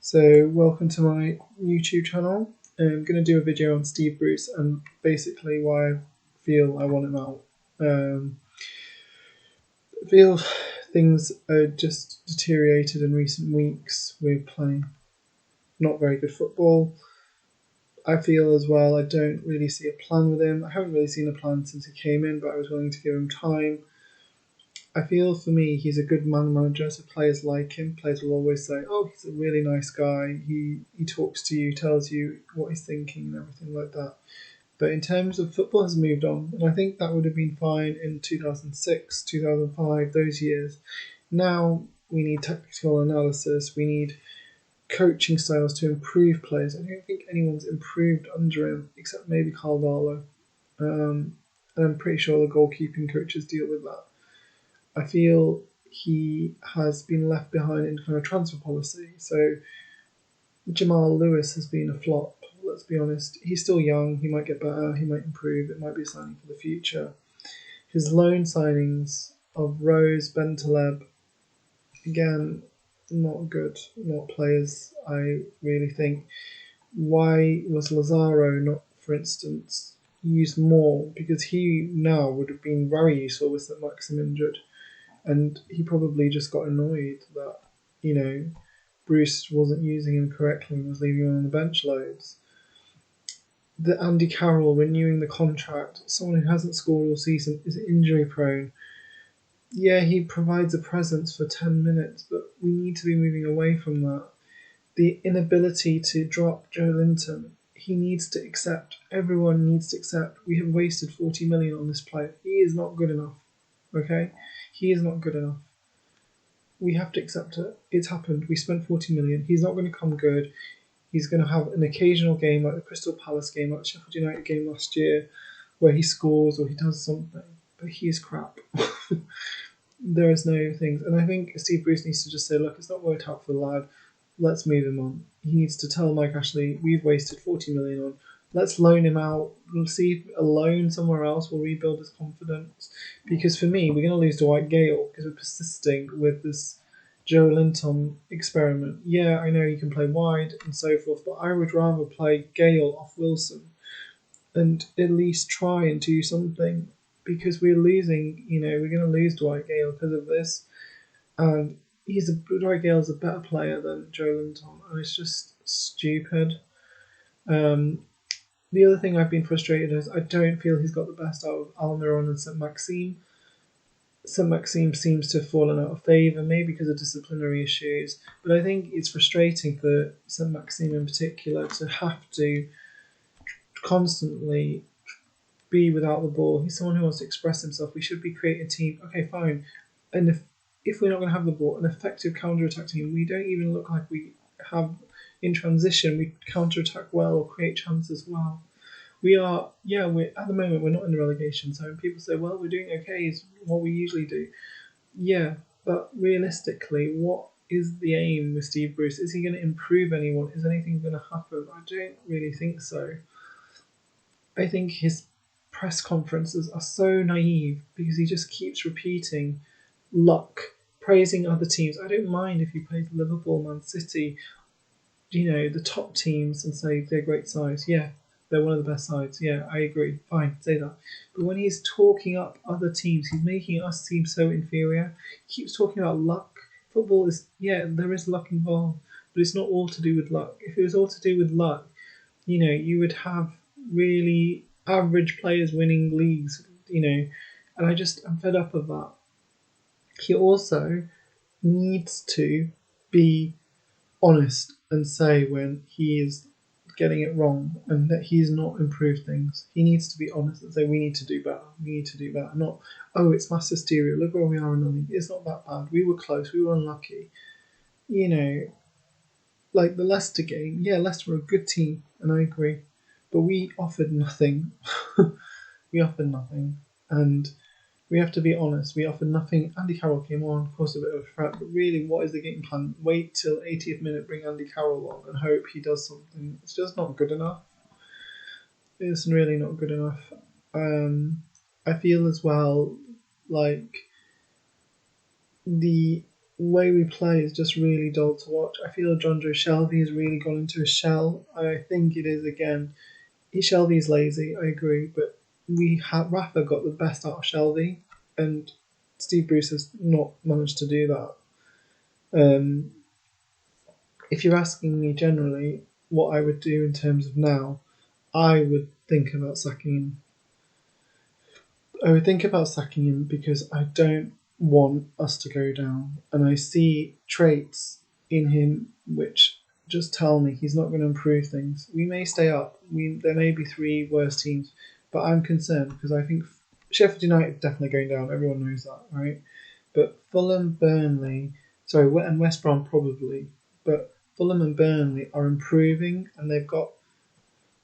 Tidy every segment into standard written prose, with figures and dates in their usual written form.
So welcome to my YouTube channel. I'm going to do a video on Steve Bruce and basically why I feel I want him out. I feel things are just deteriorated in recent weeks. We're playing not very good football. I feel as well I don't really see a plan with him. I haven't really seen a plan since he came in, but I was willing to give him time. I feel for me he's a good man manager, so players like him. Players will always say, "Oh, he's a really nice guy. He talks to you, tells you what he's thinking, and everything like that." But in terms of football, has moved on, and I think that would have been fine in 2006, 2005, those years. Now we need tactical analysis. We need coaching styles to improve players. I don't think anyone's improved under him except maybe Caldalo, and I'm pretty sure the goalkeeping coaches deal with that. I feel he has been left behind in kind of transfer policy. So Jamal Lewis has been a flop. Let's be honest. He's still young. He might get better. He might improve. It might be a signing for the future. His loan signings of Rose, Bentaleb, again, not good. Not players I really think. Why was Lazaro not, for instance, used more? Because he now would have been very useful with St. Maxim injured. And he probably just got annoyed that, Bruce wasn't using him correctly and was leaving him on the bench loads. The Andy Carroll renewing the contract, someone who hasn't scored all season, is injury prone. Yeah, he provides a presence for 10 minutes, but we need to be moving away from that. The inability to drop Joe Linton, he needs to accept, everyone needs to accept, we have wasted 40 million on this player. He is not good enough. Okay? He is not good enough. We have to accept it. It's happened. We spent 40 million. He's not going to come good. He's going to have an occasional game like the Crystal Palace game, like the Sheffield United game last year, where he scores or he does something. But he is crap. There is no things. And I think Steve Bruce needs to just say, look, it's not worked out for the lad. Let's move him on. He needs to tell Mike Ashley, we've wasted 40 million on. Let's loan him out. We'll see if a loan somewhere else will rebuild his confidence. Because for me, we're going to lose Dwight Gale because we're persisting with this Joe Linton experiment. Yeah, I know you can play wide and so forth, but I would rather play Gale off Wilson and at least try and do something because we're losing, we're going to lose Dwight Gale because of this. And Dwight Gale's a better player than Joe Linton, and it's just stupid. The other thing I've been frustrated is I don't feel he's got the best out of Almiron and St. Maxime. St. Maxime seems to have fallen out of favour, maybe because of disciplinary issues, but I think it's frustrating for St. Maxime in particular to have to constantly be without the ball. He's someone who wants to express himself. We should be creating a team. Okay, fine. And if we're not going to have the ball, an effective counter-attack team, we don't even look like we have in transition. We counter-attack well or create chances well. We're at the moment we're not in the relegation zone. People say, well, we're doing okay, is what we usually do. Yeah, but realistically, what is the aim with Steve Bruce? Is he going to improve anyone? Is anything going to happen? I don't really think so. I think his press conferences are so naive because he just keeps repeating luck, praising other teams. I don't mind if you play Liverpool, Man City, the top teams and say they're great sides. Yeah, they're one of the best sides. Yeah, I agree. Fine, say that. But when he's talking up other teams, he's making us seem so inferior. He keeps talking about luck. Football is, there is luck involved, but it's not all to do with luck. If it was all to do with luck, you would have really average players winning leagues, and I'm fed up of that. He also needs to be honest and say when he is getting it wrong and that he's not improved things. He needs to be honest and say we need to do better. We need to do better. Not, oh, it's mass hysteria. Look where we are in the league. It's not that bad. We were close. We were unlucky. Like the Leicester game. Yeah, Leicester were a good team, and I agree. But we offered nothing. We offered nothing. And we have to be honest. We offered nothing. Andy Carroll came on, of course, a bit of a threat. But really, what is the game plan? Wait till 80th minute, bring Andy Carroll on, and hope he does something. It's just not good enough. It's really not good enough. I feel as well like the way we play is just really dull to watch. I feel John Joe Shelby has really gone into a shell. I think it is again. Shelby's lazy, I agree, but Rafa got the best out of Shelby, and Steve Bruce has not managed to do that. Um, if you're asking me generally what I would do in terms of now, I would think about sacking him. I would think about sacking him because I don't want us to go down, and I see traits in him which just tell me he's not going to improve things. We may stay up. There may be three worse teams, but I'm concerned because I think Sheffield United definitely going down. Everyone knows that, right? But Fulham, Burnley, sorry, and West Brom probably, but Fulham and Burnley are improving, and they've got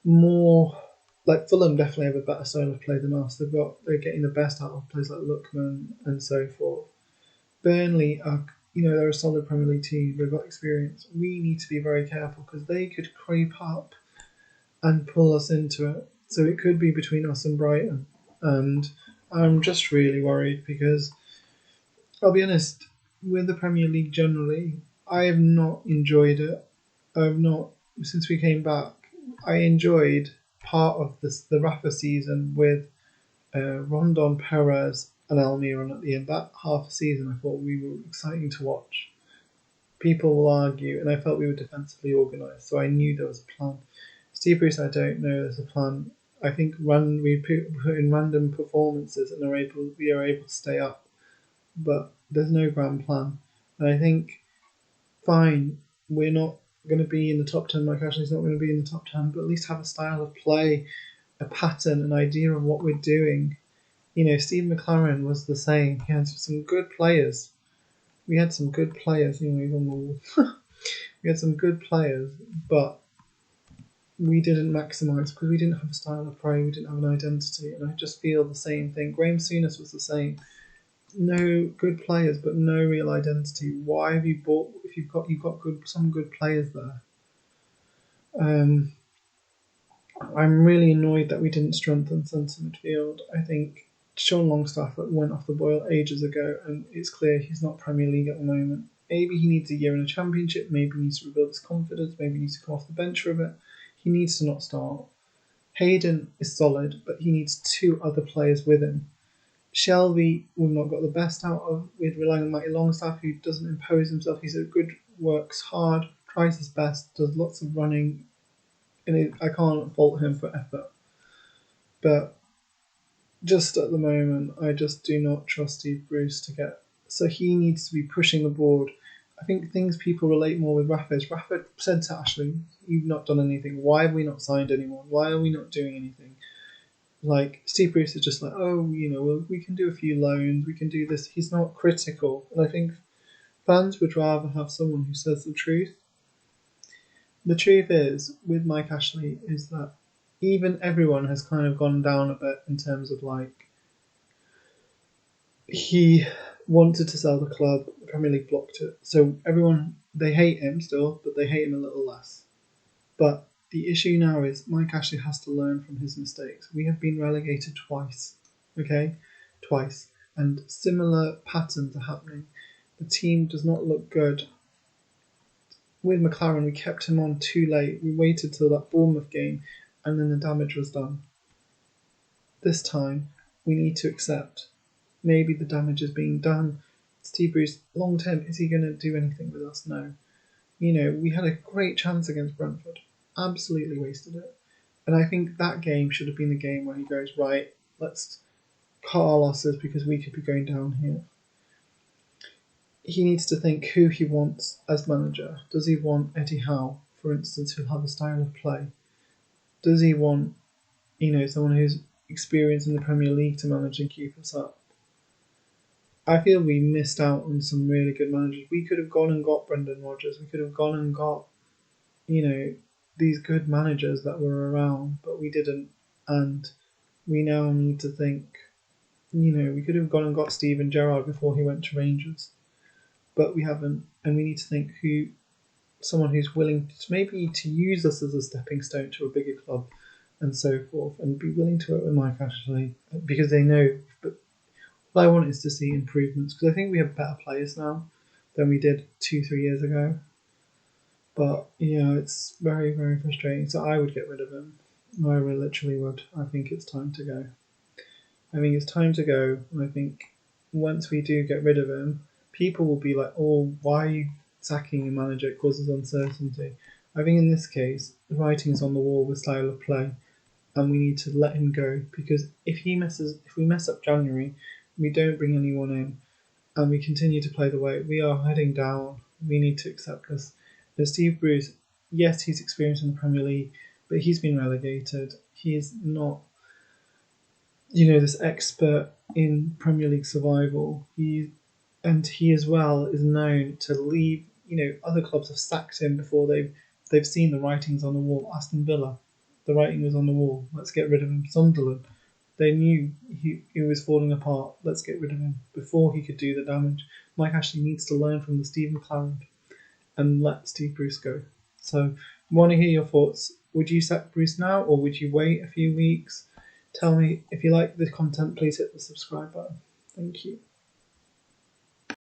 more. Like Fulham definitely have a better style of play than us. They're getting the best out of players like Lookman and so forth. Burnley are, they're a solid Premier League team. They've got experience. We need to be very careful because they could creep up and pull us into it. So it could be between us and Brighton. And I'm just really worried because I'll be honest, with the Premier League generally, I have not enjoyed it. I've not since we came back. I enjoyed part of the Rafa season with Rondon, Perez, and Almiron at the end. That half a season, I thought we were exciting to watch. People will argue, and I felt we were defensively organised, so I knew there was a plan. Steve Bruce, I don't know there's a plan. I think we put in random performances and we are able to stay up, but there's no grand plan. And I think, fine, we're not going to be in the top 10. Mike Ashley's not going to be in the top 10, but at least have a style of play, a pattern, an idea of what we're doing. Steve Mclaren was the same. He had some good players. We had some good players. He's on the wall. We had some good players, but we didn't maximise because we didn't have a style of play. We didn't have an identity, and I just feel the same thing. Graham Souness was the same. No good players, but no real identity. Why have you bought? If you've got some good players there. I'm really annoyed that we didn't strengthen centre midfield. I think Sean Longstaff went off the boil ages ago, and it's clear he's not Premier League at the moment. Maybe he needs a year in a Championship. Maybe he needs to rebuild his confidence. Maybe he needs to come off the bench for a bit. He needs to not start. Hayden is solid, but he needs two other players with him. Shelby, we've not got the best out of. We're relying on Matty Longstaff, who doesn't impose himself. He's a good, works hard, tries his best, does lots of running, and I can't fault him for effort. But just at the moment, I just do not trust Steve Bruce to get. So he needs to be pushing the board. I think things people relate more with Rafa is Rafa said to Ashley, "You've not done anything. Why have we not signed anyone? Why are we not doing anything?" Like Steve Bruce is just like, "Oh, we can do a few loans. We can do this." He's not critical, and I think fans would rather have someone who says the truth. The truth is, with Mike Ashley, is that even everyone has kind of gone down a bit in terms of he wanted to sell the club, the Premier League blocked it. So everyone, they hate him still, but they hate him a little less. But the issue now is Mike Ashley has to learn from his mistakes. We have been relegated twice, okay? Twice. And similar patterns are happening. The team does not look good. With Mclaren, we kept him on too late. We waited till that Bournemouth game, and then the damage was done. This time, we need to accept maybe the damage is being done. Steve Bruce, long term, is he going to do anything with us? No. We had a great chance against Brentford. Absolutely wasted it. And I think that game should have been the game where he goes, right, let's cut our losses because we could be going down here. He needs to think who he wants as manager. Does he want Eddie Howe, for instance, who'll have a style of play? Does he want, someone who's experienced in the Premier League to manage and keep us up? I feel we missed out on some really good managers. We could have gone and got Brendan Rodgers. We could have gone and got, these good managers that were around, but we didn't. And we now need to think, we could have gone and got Steven Gerrard before he went to Rangers, but we haven't. And we need to think someone who's willing to maybe to use us as a stepping stone to a bigger club and so forth, and be willing to work with Mike Ashley because they know. But what I want is to see improvements because I think we have better players now. than we did 2-3 years ago. But it's very, very frustrating. So I would get rid of him. I really literally would. I think it's time to go. I think it's time to go. And I think once we do get rid of him, people will be like, "Oh, why are you sacking a manager? It causes uncertainty." I think in this case, the writing's on the wall with style of play, and we need to let him go, because if we mess up January, we don't bring anyone in, and we continue to play the way we are heading down. We need to accept this. Now, Steve Bruce, yes, he's experienced in the Premier League, but he's been relegated. He's not, this expert in Premier League survival. He as well is known to leave. Other clubs have sacked him before they've seen the writings on the wall. Aston Villa, the writing was on the wall. Let's get rid of him. Sunderland, they knew he was falling apart. Let's get rid of him before he could do the damage. Mike Ashley needs to learn from the Steve Mclaren and let Steve Bruce go. So, I want to hear your thoughts. Would you sack Bruce now, or would you wait a few weeks? Tell me. If you like the content, please hit the subscribe button. Thank you.